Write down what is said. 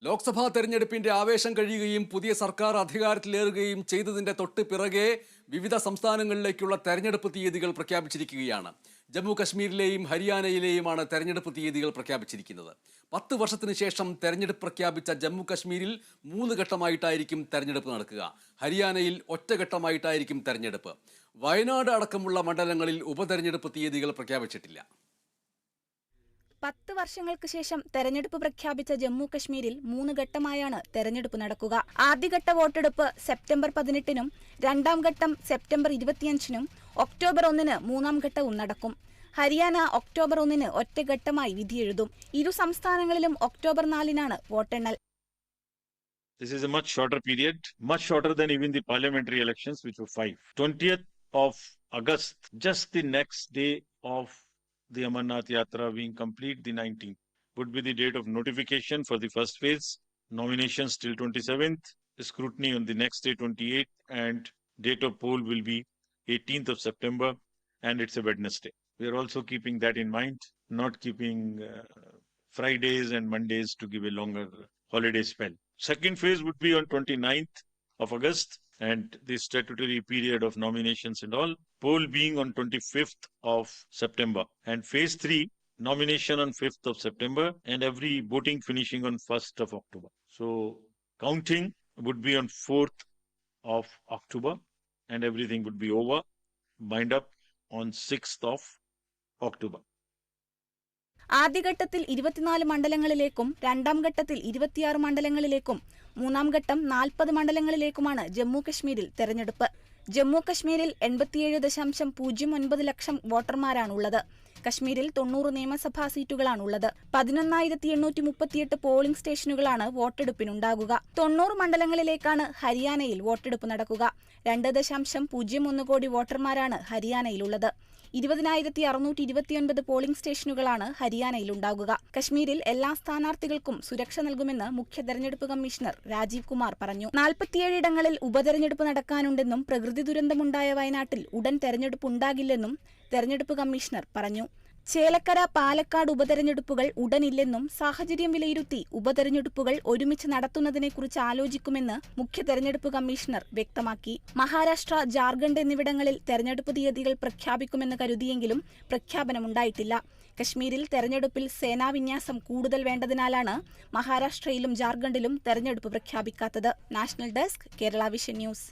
ലോക്സഭാ തെരഞ്ഞെടുപ്പിന്റെ ആവേശം കഴിയുകയും പുതിയ സർക്കാർ അധികാരത്തിലേറുകയും ചെയ്തതിന്റെ തൊട്ട് പിറകെ വിവിധ സംസ്ഥാനങ്ങളിലേക്കുള്ള തെരഞ്ഞെടുപ്പ് തീയതികൾ പ്രഖ്യാപിച്ചിരിക്കുകയാണ്. ജമ്മു കശ്മീരിലെയും ഹരിയാനയിലെയുമാണ് തെരഞ്ഞെടുപ്പ് തീയതികൾ പ്രഖ്യാപിച്ചിരിക്കുന്നത്. 10 വർഷത്തിന് ശേഷം തെരഞ്ഞെടുപ്പ് പ്രഖ്യാപിച്ച ജമ്മു കശ്മീരിൽ 3 ഘട്ടമായിട്ടായിരിക്കും തെരഞ്ഞെടുപ്പ് നടക്കുക. ഹരിയാനയിൽ ഒറ്റഘട്ടമായിട്ടായിരിക്കും തെരഞ്ഞെടുപ്പ്. വയനാട് അടക്കമുള്ള മണ്ഡലങ്ങളിൽ ഉപതെരഞ്ഞെടുപ്പ് തീയതികൾ പ്രഖ്യാപിച്ചിട്ടില്ല. 10 വർഷങ്ങൾക്ക് ശേഷം തെരഞ്ഞെടുപ്പ് പ്രഖ്യാപിച്ച ജമ്മു കശ്മീരിൽ 3 ഘട്ടമായാണ് തെരഞ്ഞെടുപ്പ് നടക്കുക. ആദ്യഘട്ട വോട്ടെടുപ്പ് സെപ്റ്റംബർ 18-നും, രണ്ടാം ഘട്ടം സെപ്റ്റംബർ 25-നും, ഒക്ടോബർ 1-ന് മൂന്നാം ഘട്ടവും നടക്കും. ഹരിയാന ഒക്ടോബർ 1-ന് ഒറ്റഘട്ടമായി വിധിയെഴുതും. ഇരു സംസ്ഥാനങ്ങളിലും ഒക്ടോബർ 4-നാണ് വോട്ടെണ്ണൽ. This is a much shorter period, much shorter than even the parliamentary elections, which were 5. 20th of August, just the next day of the Amarnath Yatra being complete, the 19th, would be the date of notification for the first phase, nominations till 27th, scrutiny on the next day 28th, and date of poll will be 18th of September, and it's a Wednesday. We are also keeping that in mind, not keeping Fridays and Mondays to give a longer holiday spell. Second phase would be on 29th of August, and the statutory period of nominations and all, poll being on 25th of September, and phase 3, nomination on 5th of September, and every voting finishing on 1st of October. So counting would be on 4th of October, and everything would be over, bind up on 6th of October. ആദ്യഘട്ടത്തിൽ 24 മണ്ഡലങ്ങളിലേക്കും, രണ്ടാം ഘട്ടത്തിൽ 26 മണ്ഡലങ്ങളിലേക്കും, മൂന്നാം ഘട്ടം 40 മണ്ഡലങ്ങളിലേക്കുമാണ് ജമ്മു കശ്മീരിൽ തെരഞ്ഞെടുപ്പ്. ജമ്മു കശ്മീരിൽ 87.09 ലക്ഷം വോട്ടർമാരാണുള്ളത്. കശ്മീരിൽ 90 നിയമസഭാ സീറ്റുകളാണുള്ളത്. 11,838 പോളിംഗ് സ്റ്റേഷനുകളാണ് വോട്ടെടുപ്പിനുണ്ടാകുക. 90 മണ്ഡലങ്ങളിലേക്കാണ് ഹരിയാനയിൽ വോട്ടെടുപ്പ് നടക്കുക. 2.01 കോടി വോട്ടർമാരാണ് ഹരിയാനയിലുള്ളത്. 20,629 പോളിംഗ് സ്റ്റേഷനുകളാണ് ഹരിയാനയിലുണ്ടാകുക. കശ്മീരിൽ എല്ലാ സ്ഥാനാർത്ഥികൾക്കും സുരക്ഷ നൽകുമെന്ന് മുഖ്യ തെരഞ്ഞെടുപ്പ് കമ്മീഷണർ രാജീവ് കുമാർ പറഞ്ഞു. 47 ഇടങ്ങളിൽ ഉപതെരഞ്ഞെടുപ്പ് നടക്കാനുണ്ടെന്നും പ്രകൃതി ദുരന്തമുണ്ടായ വയനാട്ടിൽ ഉടൻ തെരഞ്ഞെടുപ്പ് ഉണ്ടാകില്ലെന്നും തെരഞ്ഞെടുപ്പ് കമ്മീഷണർ പറഞ്ഞു. ചേലക്കര, പാലക്കാട് ഉപതെരഞ്ഞെടുപ്പുകൾ ഉടനില്ലെന്നും സാഹചര്യം വിലയിരുത്തി ഉപതെരഞ്ഞെടുപ്പുകൾ ഒരുമിച്ച് നടത്തുന്നതിനെക്കുറിച്ച് ആലോചിക്കുമെന്ന് മുഖ്യ തെരഞ്ഞെടുപ്പ് കമ്മീഷണർ വ്യക്തമാക്കി. മഹാരാഷ്ട്ര, ജാർഖണ്ഡ് എന്നിവിടങ്ങളിൽ തെരഞ്ഞെടുപ്പ് തീയതികൾ പ്രഖ്യാപിക്കുമെന്ന് കരുതിയെങ്കിലും പ്രഖ്യാപനമുണ്ടായിട്ടില്ല. കശ്മീരിൽ തെരഞ്ഞെടുപ്പിൽ സേനാവിന്യാസം കൂടുതൽ വേണ്ടതിനാലാണ് മഹാരാഷ്ട്രയിലും ജാർഖണ്ഡിലും തെരഞ്ഞെടുപ്പ് പ്രഖ്യാപിക്കാത്തത്. National desk, Kerala vision news.